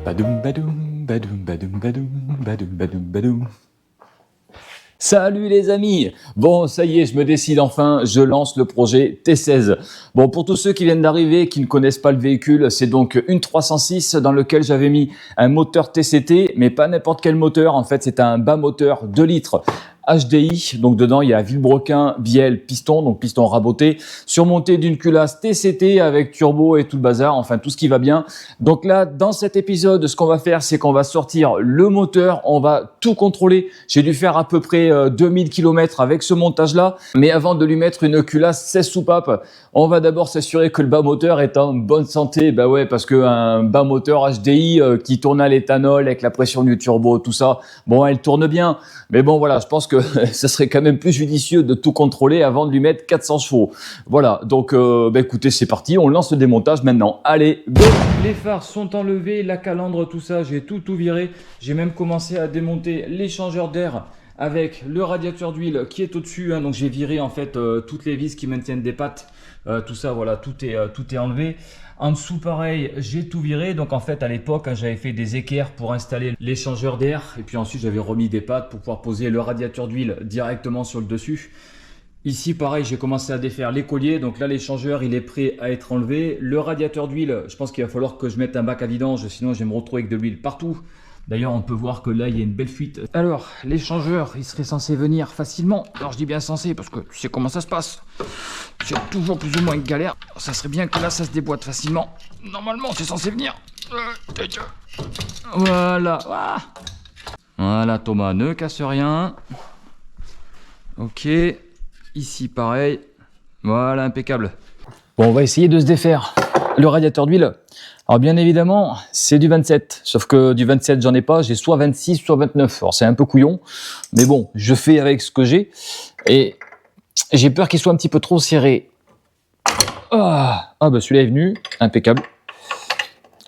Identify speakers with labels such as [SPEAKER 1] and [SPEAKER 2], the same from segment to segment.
[SPEAKER 1] Badoum badoum, badoum badoum badoum, badoum badoum badoum. Salut les amis! Bon, ça y est, je me décide enfin, je lance le projet T16. Bon, pour tous ceux qui viennent d'arriver, qui ne connaissent pas le véhicule, c'est donc une 306 dans lequel j'avais mis un moteur TCT, mais pas n'importe quel moteur. En fait, c'est un bas moteur 2 litres. HDI, donc dedans il y a vilebrequin, bielle, piston, donc piston raboté, surmonté d'une culasse TCT avec turbo et tout le bazar, enfin tout ce qui va bien. Donc là, dans cet épisode, ce qu'on va faire, c'est qu'on va sortir le moteur, on va tout contrôler. J'ai dû faire à peu près 2000 km avec ce montage-là, mais avant de lui mettre une culasse 16 soupapes, on va d'abord s'assurer que le bas moteur est en bonne santé. Bah ouais, parce qu'un bas moteur HDI qui tourne à l'éthanol avec la pression du turbo, tout ça, bon, elle tourne bien, mais bon voilà, je pense que ça serait quand même plus judicieux de tout contrôler avant de lui mettre 400 chevaux. Voilà, donc écoutez, c'est parti, on lance le démontage maintenant. Allez, go! Les phares sont enlevés, la calandre, tout ça, j'ai tout viré. J'ai même commencé à démonter l'échangeur d'air avec le radiateur d'huile qui est au-dessus. Hein, donc j'ai viré en fait toutes les vis qui maintiennent des pattes. Tout ça, voilà, tout est enlevé. En dessous, pareil, j'ai tout viré. Donc en fait, à l'époque, hein, j'avais fait des équerres pour installer l'échangeur d'air. Et puis ensuite, j'avais remis des pattes pour pouvoir poser le radiateur d'huile directement sur le dessus. Ici, pareil, j'ai commencé à défaire les colliers. Donc là, l'échangeur, il est prêt à être enlevé. Le radiateur d'huile, je pense qu'il va falloir que je mette un bac à vidange. Sinon, je vais me retrouver avec de l'huile partout. D'ailleurs, on peut voir que là, il y a une belle fuite. Alors, l'échangeur, il serait censé venir facilement. Alors, je dis bien censé parce que tu sais comment ça se passe. C'est toujours plus ou moins une galère. Ça serait bien que là, ça se déboîte facilement. Normalement, c'est censé venir. Voilà. Voilà, Thomas, ne casse rien. Ok. Ici, pareil. Voilà, impeccable. Bon, on va essayer de se défaire le radiateur d'huile. Alors bien évidemment, c'est du 27, sauf que du 27, j'en ai pas, j'ai soit 26, soit 29. Alors c'est un peu couillon, mais bon, je fais avec ce que j'ai. Et j'ai peur qu'il soit un petit peu trop serré. Ah bah celui-là est venu, impeccable.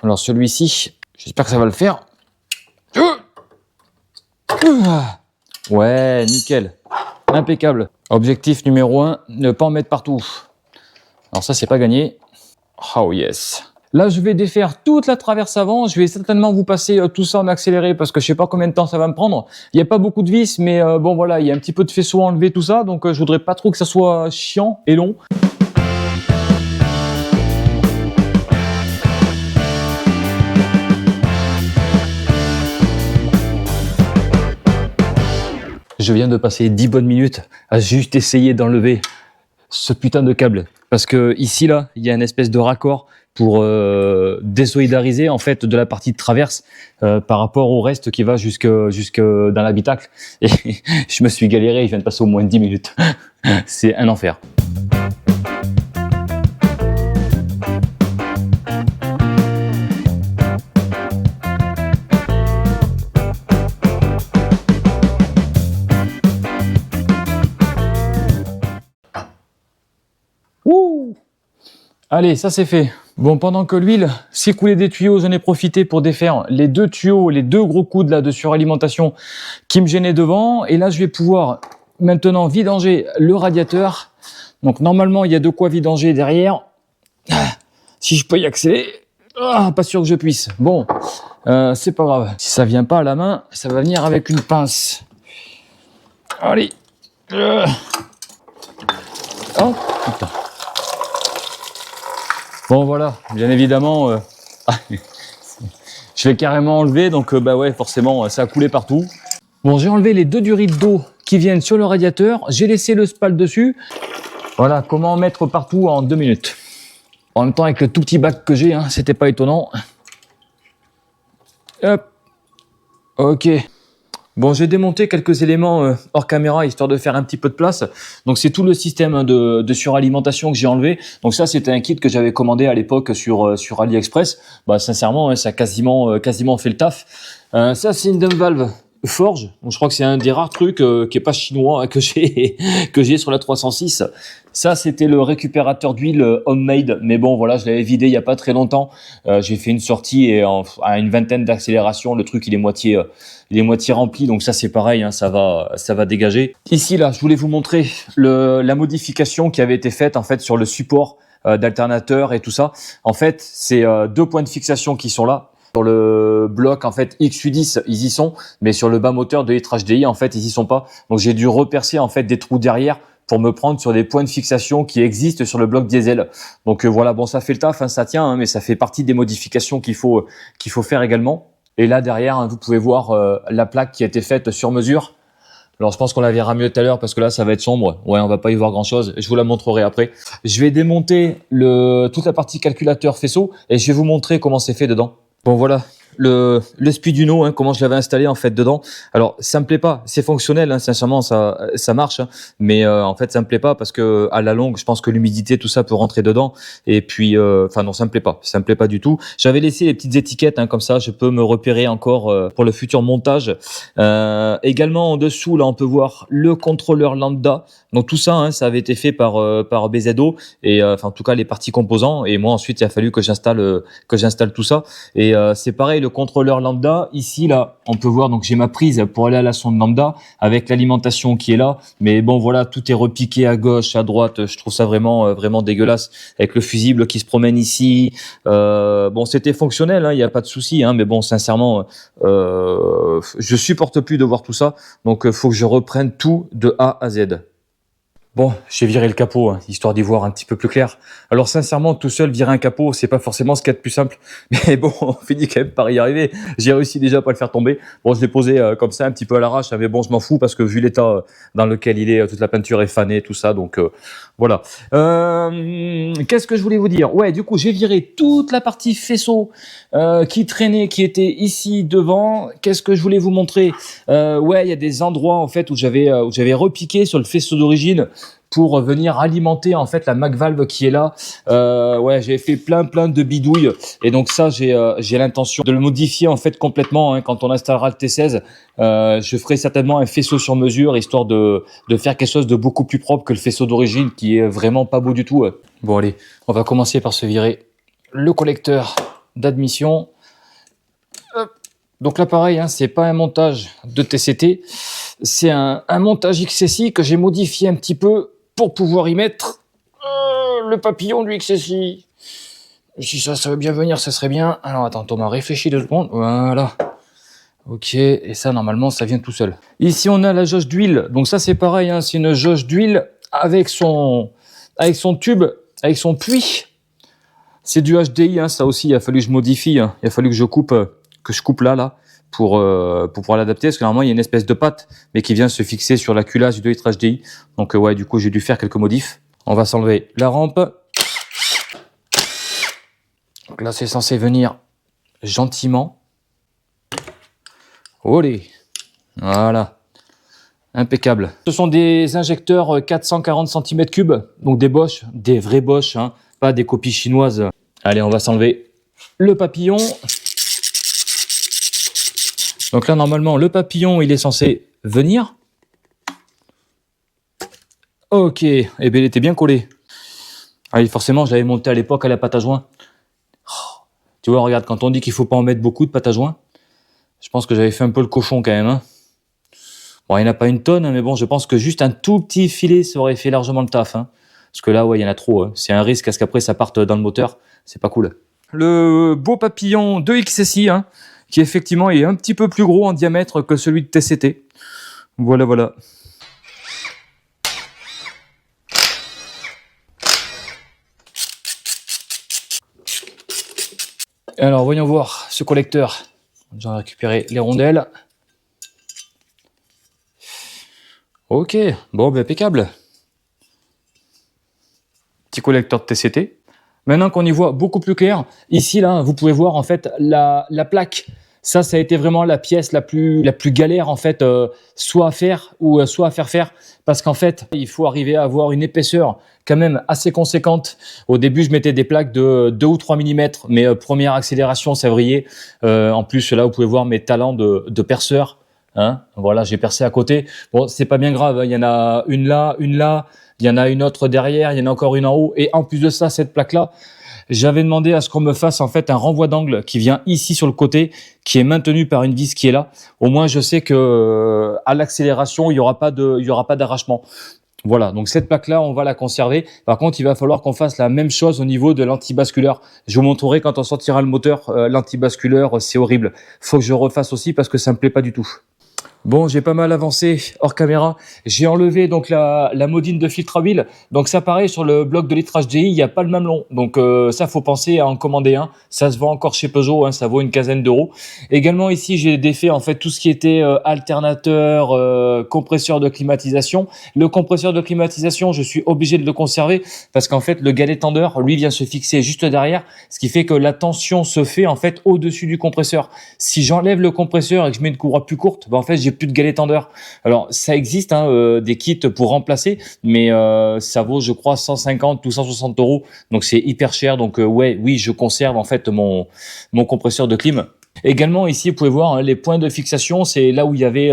[SPEAKER 1] Alors celui-ci, j'espère que ça va le faire. Ouais, nickel, impeccable. Objectif numéro 1, ne pas en mettre partout. Alors ça, c'est pas gagné. Oh yes. Là, je vais défaire toute la traverse avant. Je vais certainement vous passer tout ça en accéléré parce que je sais pas combien de temps ça va me prendre. Il n'y a pas beaucoup de vis, mais bon voilà, il y a un petit peu de faisceau à enlever, tout ça. Donc je voudrais pas trop que ça soit chiant et long. Je viens de passer 10 bonnes minutes à juste essayer d'enlever ce putain de câble. Parce que ici, là, il y a une espèce de raccord pour désolidariser en fait de la partie de traverse par rapport au reste qui va jusque dans l'habitacle. Et je me suis galéré, je viens de passer au moins 10 minutes. C'est un enfer. Ouh! Allez, ça c'est fait. Bon, pendant que l'huile s'écoulait des tuyaux, j'en ai profité pour défaire les deux tuyaux, les deux gros coudes là de suralimentation qui me gênaient devant. Et là, je vais pouvoir maintenant vidanger le radiateur. Donc normalement, il y a de quoi vidanger derrière. Si je peux y accéder, pas sûr que je puisse. Bon, c'est pas grave. Si ça vient pas à la main, ça va venir avec une pince. Allez. Oh putain. Bon voilà, bien évidemment, je l'ai carrément enlevé, donc bah ouais, forcément, ça a coulé partout. Bon, j'ai enlevé les deux durites d'eau qui viennent sur le radiateur, j'ai laissé le spalt dessus. Voilà, comment en mettre partout en 2 minutes. En même temps, avec le tout petit bac que j'ai, hein, c'était pas étonnant. Hop, ok. Bon, j'ai démonté quelques éléments hors caméra, histoire de faire un petit peu de place. Donc, c'est tout le système de suralimentation que j'ai enlevé. Donc, ça, c'était un kit que j'avais commandé à l'époque sur AliExpress. Bah, sincèrement, ça a quasiment fait le taf. Ça, c'est une dump valve Forge. Donc, je crois que c'est un des rares trucs qui est pas chinois hein, que j'ai sur la 306. Ça, c'était le récupérateur d'huile homemade. Mais bon, voilà, je l'avais vidé il y a pas très longtemps. J'ai fait une sortie et à une vingtaine d'accélérations, le truc il est moitié rempli. Donc ça, c'est pareil, hein, ça va dégager. Ici, là, je voulais vous montrer la modification qui avait été faite en fait sur le support d'alternateur et tout ça. En fait, c'est 2 points de fixation qui sont là. Sur le bloc en fait XU10, ils y sont, mais sur le bas moteur de Hitra HDI, en fait, ils y sont pas. Donc j'ai dû repercer en fait des trous derrière pour me prendre sur des points de fixation qui existent sur le bloc diesel. Donc voilà, bon, ça fait le taf, hein, ça tient, hein, mais ça fait partie des modifications qu'il faut faire également. Et là derrière, hein, vous pouvez voir la plaque qui a été faite sur mesure. Alors je pense qu'on la verra mieux tout à l'heure parce que là ça va être sombre. Ouais, on va pas y voir grand chose. Je vous la montrerai après. Je vais démonter toute la partie calculateur faisceau et je vais vous montrer comment c'est fait dedans. Bon voilà, le Speeduino, hein, comment je l'avais installé en fait dedans. Alors ça me plaît pas, c'est fonctionnel, hein, sincèrement ça marche, hein, mais en fait ça me plaît pas parce que à la longue, je pense que l'humidité tout ça peut rentrer dedans et puis enfin non, ça me plaît pas du tout. J'avais laissé les petites étiquettes, hein, comme ça je peux me repérer encore pour le futur montage. Également en dessous là on peut voir le contrôleur lambda. Donc tout ça, hein, ça avait été fait par BZO et enfin en tout cas les parties composants et moi ensuite il a fallu que j'installe tout ça et c'est pareil le contrôleur lambda ici là on peut voir donc j'ai ma prise pour aller à la sonde lambda avec l'alimentation qui est là mais bon voilà tout est repiqué à gauche à droite, je trouve ça vraiment dégueulasse avec le fusible qui se promène ici. Bon c'était fonctionnel, hein, il y a pas de souci, hein, mais bon sincèrement je supporte plus de voir tout ça donc faut que je reprenne tout de A à Z. Bon, j'ai viré le capot, hein, histoire d'y voir un petit peu plus clair. Alors sincèrement, tout seul, virer un capot, c'est pas forcément ce qu'il y a de plus simple. Mais bon, on finit quand même par y arriver. J'ai réussi déjà à pas le faire tomber. Bon, je l'ai posé comme ça, un petit peu à l'arrache, hein, mais bon, je m'en fous parce que vu l'état dans lequel il est, toute la peinture est fanée, tout ça, donc voilà. Qu'est-ce que je voulais vous dire? Ouais, du coup, j'ai viré toute la partie faisceau qui traînait, qui était ici devant. Qu'est-ce que je voulais vous montrer? Ouais, il y a des endroits en fait où j'avais repiqué sur le faisceau d'origine pour venir alimenter en fait la MacValve qui est là. Ouais, j'ai fait plein de bidouilles et donc ça j'ai l'intention de le modifier en fait complètement, hein, quand on installera le T16. Je ferai certainement un faisceau sur mesure histoire de faire quelque chose de beaucoup plus propre que le faisceau d'origine qui est vraiment pas beau du tout. Bon allez, on va commencer par se virer le collecteur d'admission. Donc là pareil, hein, c'est pas un montage de TCT, c'est un montage XSI que j'ai modifié un petit peu pour pouvoir y mettre le papillon du XSI. Si ça veut bien venir, ça serait bien. Alors attends, Thomas, réfléchis 2 secondes. Voilà. Ok, et ça normalement ça vient tout seul. Ici on a la jauge d'huile, donc ça c'est pareil, hein, c'est une jauge d'huile avec son tube, avec son puits. C'est du HDI, hein, ça aussi il a fallu que je modifie, hein. Il a fallu que je coupe là pour pouvoir l'adapter parce que normalement il y a une espèce de patte mais qui vient se fixer sur la culasse du litre HDI. Donc ouais, du coup j'ai dû faire quelques modifs. On va s'enlever la rampe. Donc là c'est censé venir gentiment. Olé, voilà, impeccable. Ce sont des injecteurs 440 cm3, donc des Bosch, des vrais Bosch, hein, pas des copies chinoises. Allez, on va s'enlever le papillon. Donc là, normalement, le papillon, il est censé venir. Ok, et eh bien il était bien collé. Allez, forcément, je l'avais monté à l'époque à la pâte à joint. Oh, tu vois, regarde, quand on dit qu'il faut pas en mettre beaucoup de pâte à joint, je pense que j'avais fait un peu le cochon quand même. Hein. Bon, il n'y en a pas une tonne, hein, mais bon, je pense que juste un tout petit filet, ça aurait fait largement le taf. Hein. Parce que là, ouais, il y en a trop. Hein. C'est un risque à ce qu'après, ça parte dans le moteur. C'est pas cool. Le beau papillon de XSI, hein, qui effectivement est un petit peu plus gros en diamètre que celui de TCT. Voilà. Alors, voyons voir ce collecteur. J'ai récupéré les rondelles. Ok, bon, ben, impeccable. Petit collecteur de TCT. Maintenant qu'on y voit beaucoup plus clair, ici, là, vous pouvez voir en fait la plaque. Ça a été vraiment la pièce la plus galère en fait, soit à faire ou soit à faire. Parce qu'en fait, il faut arriver à avoir une épaisseur quand même assez conséquente. Au début, je mettais des plaques de 2 ou 3 mm, mais première accélération, ça vrillait. En plus, là, vous pouvez voir mes talents de perceur. Hein, voilà, j'ai percé à côté. Bon, c'est pas bien grave, hein, il y en a une là, il y en a une autre derrière, il y en a encore une en haut. Et en plus de ça, cette plaque-là, j'avais demandé à ce qu'on me fasse en fait un renvoi d'angle qui vient ici sur le côté, qui est maintenu par une vis qui est là. Au moins, je sais que à l'accélération, il y aura pas d'arrachement. Voilà, donc cette plaque-là, on va la conserver. Par contre, il va falloir qu'on fasse la même chose au niveau de l'antibasculeur. Je vous montrerai quand on sortira le moteur, l'antibasculeur, c'est horrible. Faut que je refasse aussi parce que ça me plaît pas du tout. Bon, j'ai pas mal avancé hors caméra. J'ai enlevé donc la modine de filtre à huile. Donc ça, pareil, sur le bloc de litrage DI, il n'y a pas le mamelon. Donc ça, faut penser à en commander un. Ça se vend encore chez Peugeot, hein, ça vaut une quinzaine d'euros. Également ici, j'ai défait en fait tout ce qui était alternateur, compresseur de climatisation. Le compresseur de climatisation, je suis obligé de le conserver parce qu'en fait, le galet tendeur, lui, vient se fixer juste derrière, ce qui fait que la tension se fait en fait au-dessus du compresseur. Si j'enlève le compresseur et que je mets une courroie plus courte, ben, en fait, j'ai plus de galet tendeur. Alors ça existe, hein, des kits pour remplacer, mais ça vaut, je crois, 150 ou 160 euros. Donc c'est hyper cher. Donc ouais, oui, je conserve en fait mon compresseur de clim. Également ici, vous pouvez voir, hein, les points de fixation, c'est là où il y avait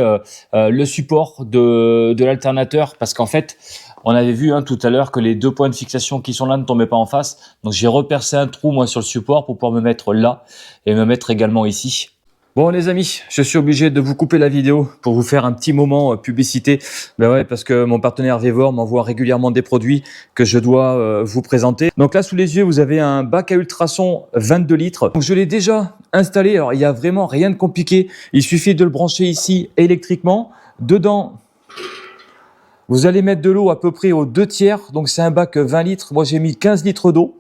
[SPEAKER 1] le support de l'alternateur, parce qu'en fait, on avait vu, hein, tout à l'heure que les deux points de fixation qui sont là ne tombaient pas en face. Donc j'ai repercé un trou moi sur le support pour pouvoir me mettre là et me mettre également ici. Bon les amis, je suis obligé de vous couper la vidéo pour vous faire un petit moment publicité. Ben ouais, parce que mon partenaire Vevor m'envoie régulièrement des produits que je dois vous présenter. Donc là sous les yeux, vous avez un bac à ultrasons 22 litres. Donc je l'ai déjà installé. Alors il y a vraiment rien de compliqué. Il suffit de le brancher ici électriquement. Dedans, vous allez mettre de l'eau à peu près aux 2/3. Donc c'est un bac 20 litres. Moi j'ai mis 15 litres d'eau.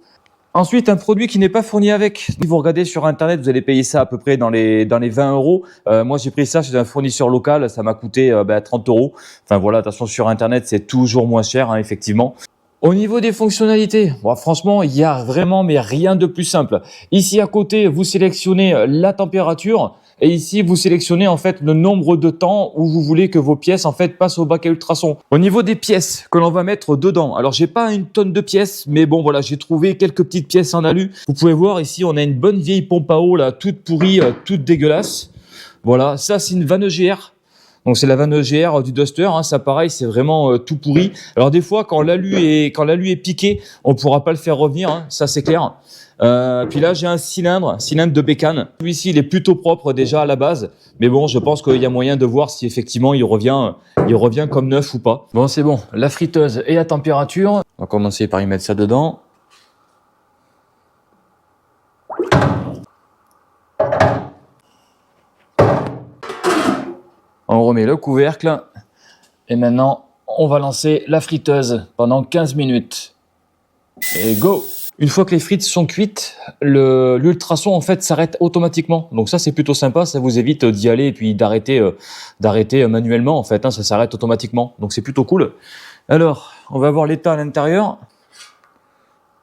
[SPEAKER 1] Ensuite, un produit qui n'est pas fourni avec. Si vous regardez sur Internet, vous allez payer ça à peu près dans les 20 euros. Moi, j'ai pris ça chez un fournisseur local. Ça m'a coûté 30 euros. Enfin voilà, attention, sur Internet, c'est toujours moins cher, hein, effectivement. Au niveau des fonctionnalités, bon, franchement, il y a vraiment mais rien de plus simple. Ici à côté, vous sélectionnez la température et ici vous sélectionnez en fait le nombre de temps où vous voulez que vos pièces en fait passent au bac à ultrasons. Au niveau des pièces que l'on va mettre dedans, alors j'ai pas une tonne de pièces, mais bon voilà, j'ai trouvé quelques petites pièces en alu. Vous pouvez voir ici, on a une bonne vieille pompe à eau là, toute pourrie, toute dégueulasse. Voilà, ça c'est une vanne EGR. Donc c'est la vanne EGR du Duster, hein, ça pareil, c'est vraiment tout pourri. Alors des fois quand l'alu est piqué, on pourra pas le faire revenir, hein, ça c'est clair. Puis là j'ai un cylindre de bécane. Celui-ci il est plutôt propre déjà à la base, mais bon je pense qu'il y a moyen de voir si effectivement il revient comme neuf ou pas. Bon c'est bon, la friteuse est à température. On va commencer par y mettre ça dedans. On remet le couvercle et maintenant on va lancer la friteuse pendant 15 minutes. Et go! Une fois que les frites sont cuites, l'ultrason en fait s'arrête automatiquement. Donc ça c'est plutôt sympa, ça vous évite d'y aller et puis d'arrêter manuellement en fait, hein, ça s'arrête automatiquement. Donc c'est plutôt cool. Alors, on va voir l'état à l'intérieur.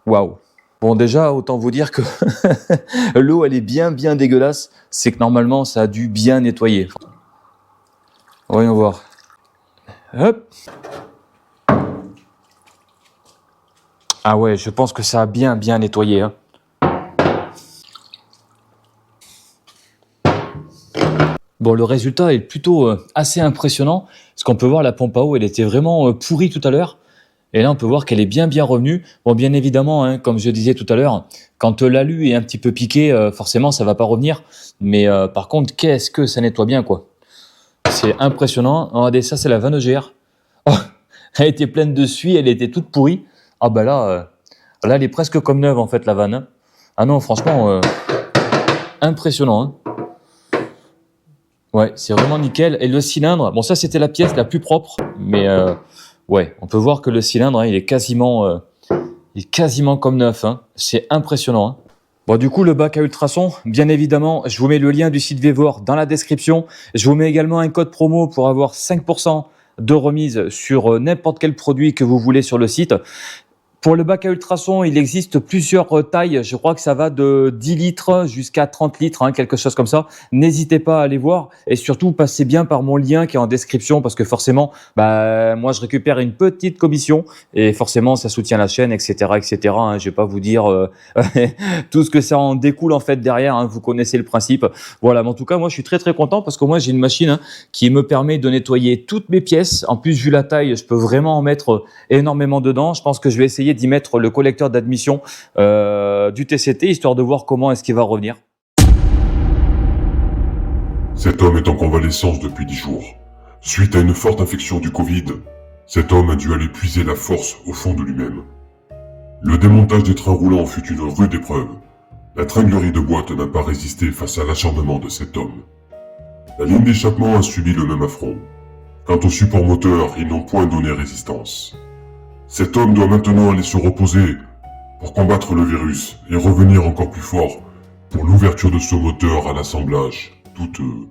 [SPEAKER 1] Waouh! Bon déjà, autant vous dire que l'eau elle est bien dégueulasse. C'est que normalement ça a dû bien nettoyer. Voyons voir. Hop. Ah ouais, je pense que ça a bien nettoyé, hein. Bon, le résultat est plutôt assez impressionnant. Parce qu'on peut voir la pompe à eau, elle était vraiment pourrie tout à l'heure. Et là, on peut voir qu'elle est bien revenue. Bon, bien évidemment, hein, comme je disais tout à l'heure, quand l'alu est un petit peu piqué, forcément, ça va pas revenir. Mais par contre, qu'est-ce que ça nettoie bien, quoi. C'est impressionnant. Regardez, ça, c'est la vanne EGR. Oh, elle était pleine de suie, elle était toute pourrie. Ah bah là, là, elle est presque comme neuve, en fait, la vanne. Ah non, franchement, impressionnant. Hein. Ouais, c'est vraiment nickel. Et le cylindre, bon, ça, c'était la pièce la plus propre. Mais ouais, on peut voir que le cylindre, hein, il est quasiment comme neuf. Hein. C'est impressionnant. Hein. Bon, du coup, le bac à ultrasons, bien évidemment, je vous mets le lien du site Vevor dans la description. Je vous mets également un code promo pour avoir 5% de remise sur n'importe quel produit que vous voulez sur le site. Pour le bac à ultrasons, il existe plusieurs tailles. Je crois que ça va de 10 litres jusqu'à 30 litres, hein, quelque chose comme ça. N'hésitez pas à aller voir et surtout passez bien par mon lien qui est en description parce que forcément, bah, moi je récupère une petite commission et forcément ça soutient la chaîne, etc., etc. Hein. Je vais pas vous dire tout ce que ça en découle en fait derrière. Hein. Vous connaissez le principe. Voilà. Mais en tout cas, moi je suis très content parce que moi j'ai une machine qui me permet de nettoyer toutes mes pièces. En plus, vu la taille, je peux vraiment en mettre énormément dedans. Je pense que je vais essayer d'y mettre le collecteur d'admission du TCT, histoire de voir comment est-ce qu'il va revenir.
[SPEAKER 2] Cet homme est en convalescence depuis 10 jours, suite à une forte infection du Covid. Cet homme a dû aller puiser la force au fond de lui-même. Le démontage des trains roulants fut une rude épreuve. La tringlerie de boîte n'a pas résisté face à l'acharnement de cet homme. La ligne d'échappement a subi le même affront. Quant au support moteur, ils n'ont point donné résistance. Cet homme doit maintenant aller se reposer pour combattre le virus et revenir encore plus fort pour l'ouverture de ce moteur à l'assemblage douteux.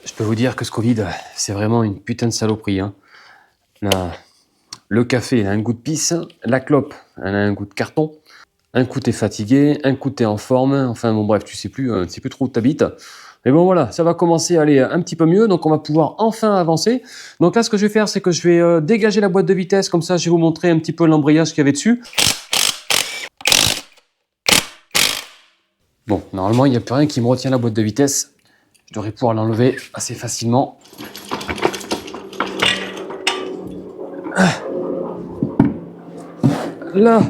[SPEAKER 3] Je peux vous dire que ce Covid, c'est vraiment une putain de saloperie. Hein. Le café, il a un goût de pisse. La clope, elle a un goût de carton. Un coup t'es fatigué, un coup t'es en forme. Enfin bon bref, tu sais plus trop où t'habites. Mais bon voilà, ça va commencer à aller un petit peu mieux. Donc on va pouvoir enfin avancer. Donc là, ce que je vais faire, c'est que je vais dégager la boîte de vitesse. Comme ça, je vais vous montrer un petit peu l'embrayage qu'il y avait dessus. Bon, normalement, il n'y a plus rien qui me retient la boîte de vitesse. Je devrais pouvoir l'enlever assez facilement. Là.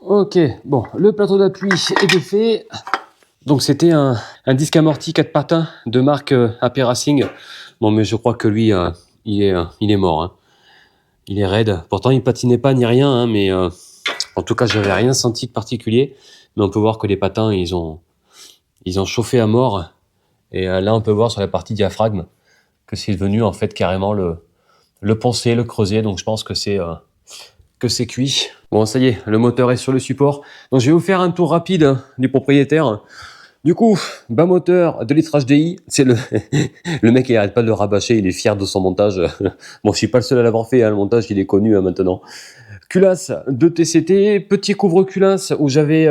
[SPEAKER 3] Ok, bon, le plateau d'appui est défait. Donc c'était un disque amorti 4 patins de marque AP Racing. Bon, mais je crois que lui, il est mort. Hein. Il est raide. Pourtant, il patinait pas ni rien, hein, mais en tout cas, j'avais rien senti de particulier. Mais on peut voir que les patins, ils ont chauffé à mort. Et là, on peut voir sur la partie diaphragme que c'est devenu en fait carrément le poncer, le creuser. Donc je pense que c'est cuit. Bon, ça y est, le moteur est sur le support. Donc je vais vous faire un tour rapide du propriétaire. Du coup, bas moteur, 2 litres HDI, c'est le mec il arrête pas de le rabâcher, il est fier de son montage. Bon, je suis pas le seul à l'avoir fait, hein, le montage il est connu maintenant. Culasse de TCT, petit couvre-culasse où j'avais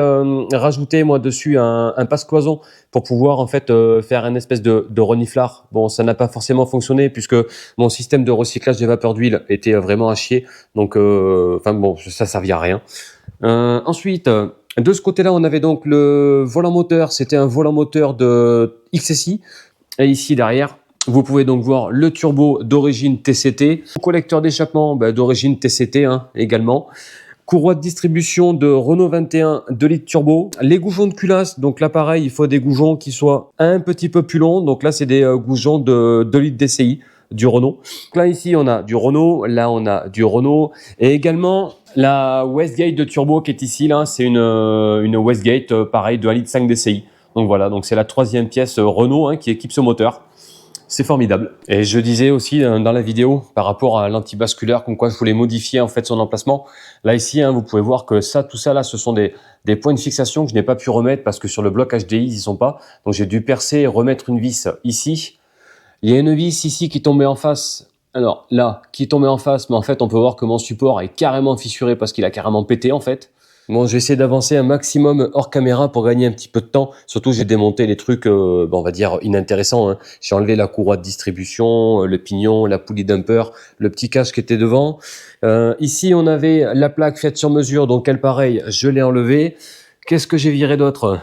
[SPEAKER 3] rajouté moi dessus un passe-cloison pour pouvoir en fait faire un espèce de reniflard. Bon, ça n'a pas forcément fonctionné puisque mon système de recyclage des vapeurs d'huile était vraiment à chier. Donc, enfin bon, ça servait à rien. Ensuite, de ce côté-là, on avait donc le volant moteur. C'était un volant moteur de XSI. Et ici derrière, vous pouvez donc voir le turbo d'origine TCT, collecteur d'échappement d'origine TCT également, courroie de distribution de Renault 21 2 litres turbo, les goujons de culasse, donc là pareil, il faut des goujons qui soient un petit peu plus longs, donc là c'est des goujons de 2 litres DCI du Renault. Donc là ici on a du Renault, là on a du Renault, et également la Westgate de turbo qui est ici, là c'est une Westgate pareil de 1,5 litre DCI. Donc voilà, donc c'est la 3e pièce Renault qui équipe ce moteur. C'est formidable. Et je disais aussi dans la vidéo par rapport à l'antibasculaire, comme quoi je voulais modifier en fait son emplacement. Là ici, vous pouvez voir que tout ça là, ce sont des points de fixation que je n'ai pas pu remettre parce que sur le bloc HDI, ils y sont pas. Donc j'ai dû percer et remettre une vis ici. Il y a une vis ici qui tombait en face. Alors là, qui tombait en face, mais en fait on peut voir que mon support est carrément fissuré parce qu'il a carrément pété en fait. Bon, je vais essayer d'avancer un maximum hors caméra pour gagner un petit peu de temps. Surtout, j'ai démonté les trucs, on va dire, inintéressants. Hein. J'ai enlevé la courroie de distribution, le pignon, la poulie dumper, le petit cache qui était devant. Ici, on avait la plaque faite sur mesure, donc elle, pareil, je l'ai enlevée. Qu'est-ce que j'ai viré d'autre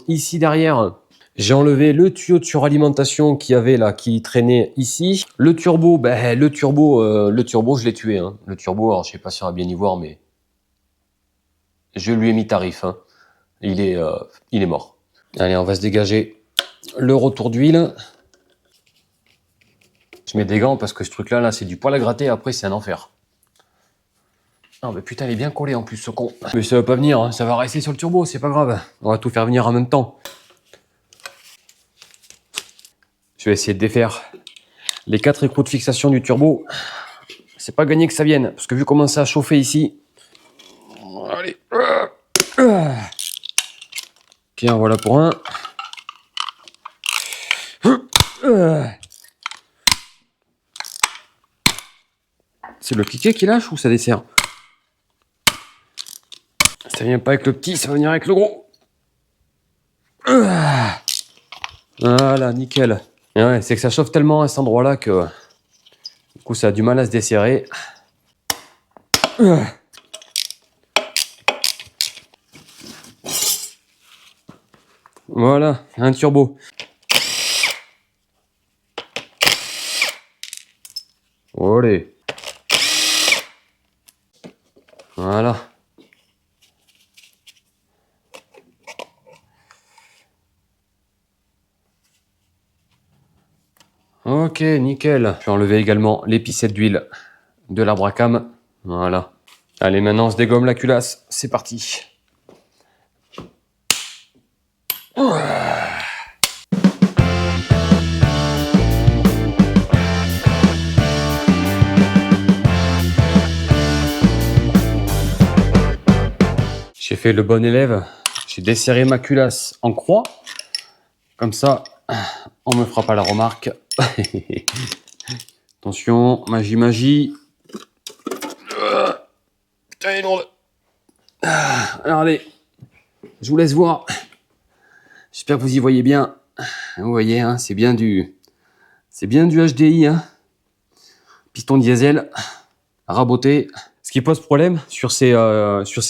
[SPEAKER 3] ici, derrière, j'ai enlevé le tuyau de suralimentation qui avait là, qui traînait ici. Le turbo, le turbo, je l'ai tué. Hein. Le turbo, alors je sais pas si on va bien y voir, mais je lui ai mis tarif. Hein. Il est mort. Allez, on va se dégager le retour d'huile. Je mets des gants parce que ce truc-là, là, c'est du poil à gratter. Après, c'est un enfer. Ah, mais putain, il est bien collé en plus, ce con. Mais ça va pas venir, hein. Ça va rester sur le turbo, c'est pas grave. On va tout faire venir en même temps. Je vais essayer de défaire les 4 écrous de fixation du turbo. C'est pas gagné que ça vienne, parce que vu comment ça a chauffé ici. Allez. Tiens, voilà pour un. C'est le cliquet qui lâche ou ça dessert? Ça vient pas avec le petit, ça va venir avec le gros. Voilà, nickel. Et ouais, c'est que ça chauffe tellement à cet endroit-là que du coup ça a du mal à se desserrer. Voilà, un turbo. Allez. Voilà. Ok, nickel. Je vais enlever également l'épicette d'huile de l'arbre à cam. Voilà. Allez, maintenant on se dégomme la culasse. C'est parti. J'ai fait le bon élève. J'ai desserré ma culasse en croix. Comme ça, on me fera pas la remarque. Attention, magie, magie. Putain, elle est lourde. Alors allez, je vous laisse voir. J'espère que vous y voyez bien. Vous voyez, hein, c'est bien du HDI, hein. Piston diesel, raboté. Ce qui pose problème sur ces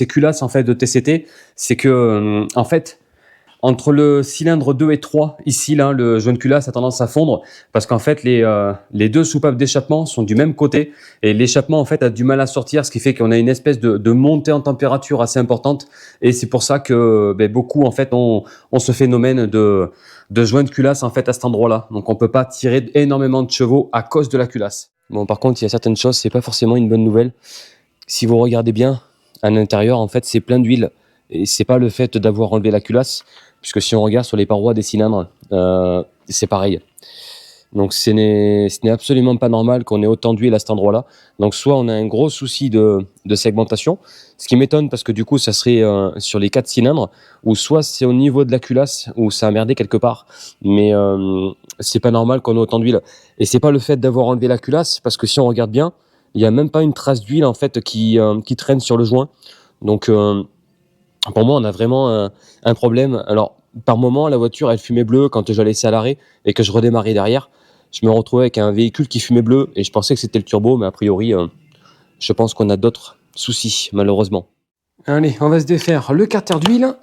[SPEAKER 3] culasses en fait de TCT, c'est que en fait entre le cylindre 2 et 3, ici là, le joint de culasse a tendance à fondre parce qu'en fait les deux soupapes d'échappement sont du même côté et l'échappement en fait a du mal à sortir, ce qui fait qu'on a une espèce de montée en température assez importante et c'est pour ça que beaucoup en fait ont ce phénomène de joint de culasse en fait à cet endroit-là. Donc on peut pas tirer énormément de chevaux à cause de la culasse. Bon, par contre, il y a certaines choses, c'est pas forcément une bonne nouvelle. Si vous regardez bien, à l'intérieur, en fait, c'est plein d'huile. Et c'est pas le fait d'avoir enlevé la culasse, puisque si on regarde sur les parois des cylindres, c'est pareil. Donc ce n'est absolument pas normal qu'on ait autant d'huile à cet endroit-là. Donc soit on a un gros souci de segmentation, ce qui m'étonne parce que du coup ça serait sur les 4 cylindres, ou soit c'est au niveau de la culasse où ça a merdé quelque part. Mais c'est pas normal qu'on ait autant d'huile. Et c'est pas le fait d'avoir enlevé la culasse, parce que si on regarde bien, il y a même pas une trace d'huile en fait qui traîne sur le joint. Donc pour moi on a vraiment un problème. Alors par moment la voiture elle fumait bleu quand je la laissais à l'arrêt et que je redémarrais derrière. Je me retrouvais avec un véhicule qui fumait bleu et je pensais que c'était le turbo, mais a priori, je pense qu'on a d'autres soucis, malheureusement. Allez, on va se défaire le carter d'huile.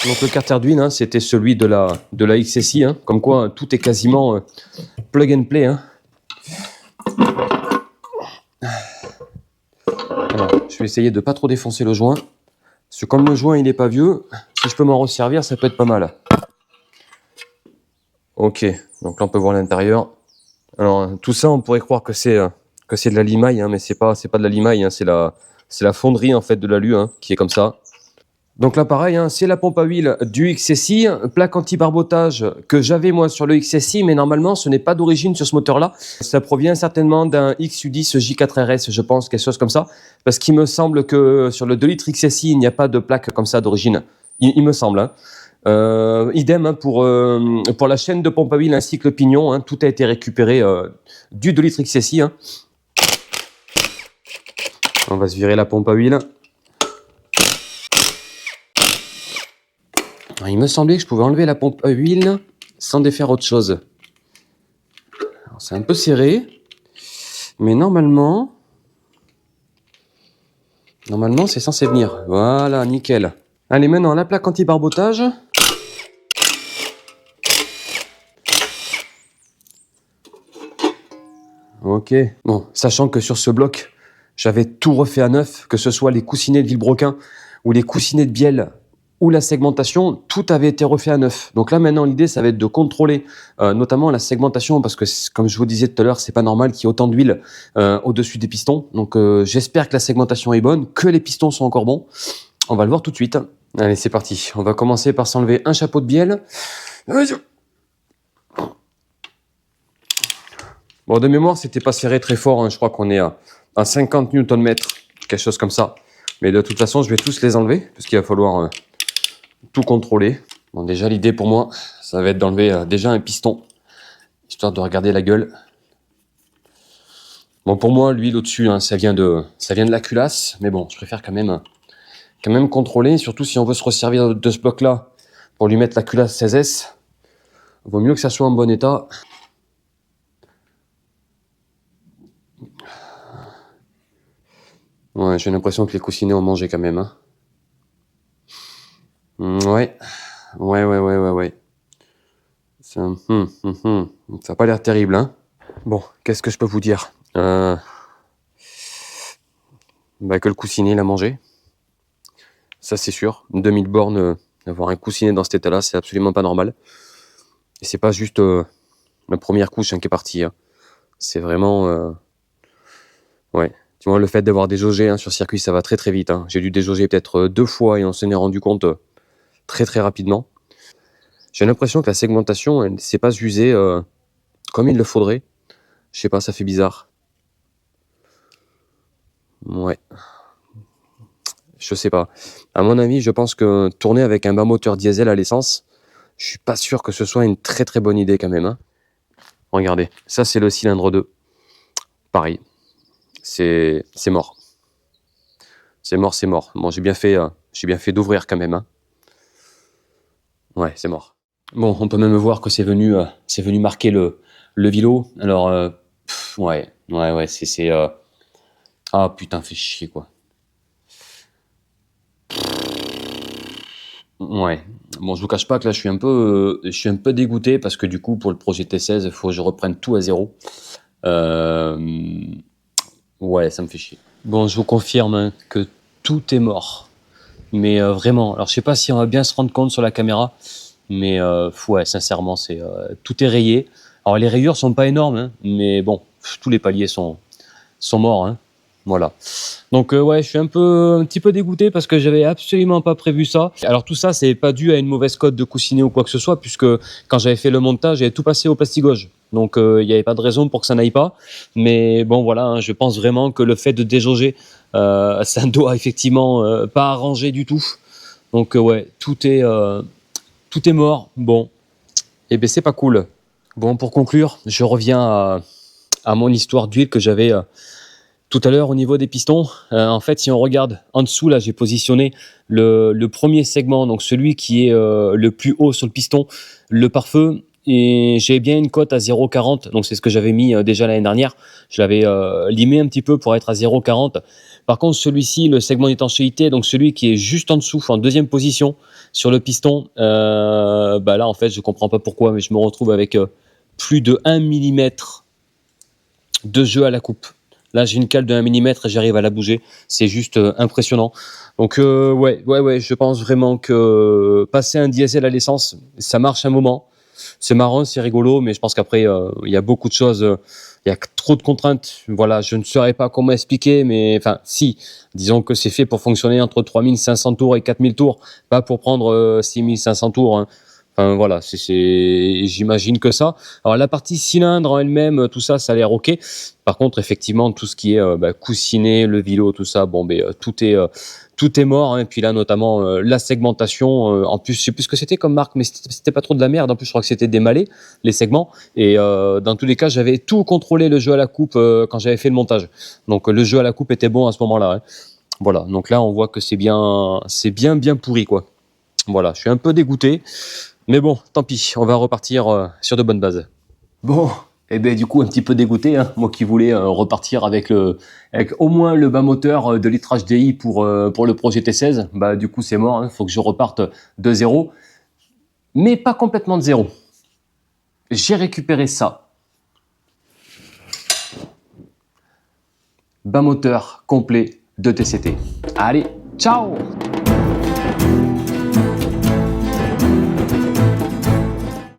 [SPEAKER 3] Donc le carter d'huile, hein, c'était celui de la XSI, hein, comme quoi tout est quasiment plug and play. Hein. Alors, je vais essayer de pas trop défoncer le joint, parce que comme le joint il est pas vieux, si je peux m'en resservir, ça peut être pas mal. Ok, donc là on peut voir l'intérieur. Alors tout ça, on pourrait croire que c'est de la limaille, hein, mais c'est pas de la limaille, hein, c'est la fonderie en fait de l'alu, hein, qui est comme ça. Donc là pareil, hein, c'est la pompe à huile du XSI, plaque anti-barbotage que j'avais moi sur le XSI, mais normalement ce n'est pas d'origine sur ce moteur-là. Ça provient certainement d'un XU10 J4RS, je pense, quelque chose comme ça, parce qu'il me semble que sur le 2 litres XSI, il n'y a pas de plaque comme ça d'origine. Il me semble. Hein. Idem hein, pour la chaîne de pompe à huile ainsi que le pignon, hein, tout a été récupéré du 2 litres XSI. Hein. On va se virer la pompe à huile. Alors, il me semblait que je pouvais enlever la pompe à huile sans défaire autre chose. C'est un peu serré, mais normalement c'est censé venir. Voilà, nickel. Allez, maintenant la plaque anti-barbotage. Ok. Bon, sachant que sur ce bloc, j'avais tout refait à neuf, que ce soit les coussinets de Villebroquin ou les coussinets de Bielle ou la segmentation, tout avait été refait à neuf. Donc là maintenant l'idée ça va être de contrôler notamment la segmentation parce que comme je vous disais tout à l'heure, c'est pas normal qu'il y ait autant d'huile au-dessus des pistons. Donc j'espère que la segmentation est bonne, que les pistons sont encore bons. On va le voir tout de suite. Allez, c'est parti. On va commencer par s'enlever un chapeau de bielle. Bon, de mémoire, c'était pas serré très fort. Hein. Je crois qu'on est à 50 Nm, quelque chose comme ça. Mais de toute façon, je vais tous les enlever parce qu'il va falloir tout contrôler. Bon, déjà, l'idée pour moi, ça va être d'enlever déjà un piston, histoire de regarder la gueule. Bon, pour moi, l'huile au-dessus, hein, ça vient de la culasse. Mais bon, je préfère quand même contrôler, surtout si on veut se resservir de ce bloc-là pour lui mettre la culasse 16S. Il vaut mieux que ça soit en bon état. Ouais, j'ai l'impression que les coussinets ont mangé quand même. Hein. Ouais. Ça n'a pas l'air terrible. Hein. Bon, qu'est-ce que je peux vous dire que le coussinet l'a mangé. Ça, c'est sûr. 2000 bornes, avoir un coussinet dans cet état-là, c'est absolument pas normal. Et c'est pas juste la première couche qui est partie. Hein. C'est vraiment... ouais. Tu vois, le fait d'avoir déjaugé sur circuit, ça va très très vite. Hein. J'ai dû déjauger peut-être 2 fois et on s'en est rendu compte très très rapidement. J'ai l'impression que la segmentation, elle ne s'est pas usée comme il le faudrait. Je sais pas, ça fait bizarre. Ouais. Je sais pas. À mon avis, je pense que tourner avec un bas moteur diesel à l'essence, je suis pas sûr que ce soit une très très bonne idée quand même. Hein. Regardez, ça c'est le cylindre 2. Pareil, c'est mort. C'est mort, c'est mort. Bon, j'ai bien fait d'ouvrir quand même. Hein. Ouais, c'est mort. Bon, on peut même voir que c'est venu marquer le vilo. Alors, ouais, c'est ah putain, fait chier quoi. Ouais. Bon, je vous cache pas que là, je suis un peu dégoûté parce que du coup, pour le projet T16, il faut que je reprenne tout à zéro. Ouais, ça me fait chier. Bon, je vous confirme hein, que tout est mort. Mais vraiment, alors je sais pas si on va bien se rendre compte sur la caméra, mais ouais, sincèrement, tout est rayé. Alors les rayures sont pas énormes, hein, mais bon, tous les paliers sont morts. Hein. Voilà. Donc ouais, je suis un petit peu dégoûté parce que j'avais absolument pas prévu ça. Alors tout ça, c'est pas dû à une mauvaise cote de coussinet ou quoi que ce soit, puisque quand j'avais fait le montage, j'avais tout passé au plastigauge. Donc il n'y avait pas de raison pour que ça n'aille pas. Mais bon voilà, hein, je pense vraiment que le fait de déjauger, ça ne doit effectivement pas arranger du tout. Donc ouais, tout est mort. Bon, et ben c'est pas cool. Bon, pour conclure, je reviens à mon histoire d'huile que j'avais tout à l'heure au niveau des pistons. En fait, si on regarde en dessous, là, j'ai positionné le premier segment, donc celui qui est le plus haut sur le piston, le pare-feu. Et j'ai bien une cote à 0,40, donc c'est ce que j'avais mis déjà l'année dernière. Je l'avais limé un petit peu pour être à 0,40. Par contre, celui-ci, le segment d'étanchéité, donc celui qui est juste en dessous, en deuxième position sur le piston, bah là, en fait, je comprends pas pourquoi, mais je me retrouve avec plus de 1 mm de jeu à la coupe. Là, j'ai une cale de 1 mm et j'arrive à la bouger. C'est juste impressionnant. Donc, ouais, je pense vraiment que passer un diesel à l'essence, ça marche un moment. C'est marrant, c'est rigolo, mais je pense qu'après, il y a beaucoup de choses. Il y a trop de contraintes. Voilà, je ne saurais pas comment expliquer, mais enfin, si. Disons que c'est fait pour fonctionner entre 3500 tours et 4000 tours, pas pour prendre 6500 tours. Hein. Enfin, voilà, j'imagine que ça. Alors, la partie cylindre en elle-même, tout ça, ça a l'air OK. Par contre, effectivement, tout ce qui est coussinet, le vilo, tout ça, bon, tout est mort. Hein. Et puis là, notamment, la segmentation. En plus, je sais plus ce que c'était comme marque, mais c'était pas trop de la merde. En plus, je crois que c'était démallé, les segments. Et dans tous les cas, j'avais tout contrôlé, le jeu à la coupe, quand j'avais fait le montage. Donc, le jeu à la coupe était bon à ce moment-là. Hein. Voilà. Donc là, on voit que c'est bien pourri, quoi. Voilà. Je suis un peu dégoûté. Mais bon, tant pis. On va repartir sur de bonnes bases. Bon. Et ben du coup un petit peu dégoûté, hein, moi qui voulais repartir avec au moins le bas moteur de litrage DI pour le projet T16, bah du coup c'est mort, hein, faut que je reparte de zéro, mais pas complètement de zéro. J'ai récupéré ça. Bas moteur complet de TCT. Allez, ciao!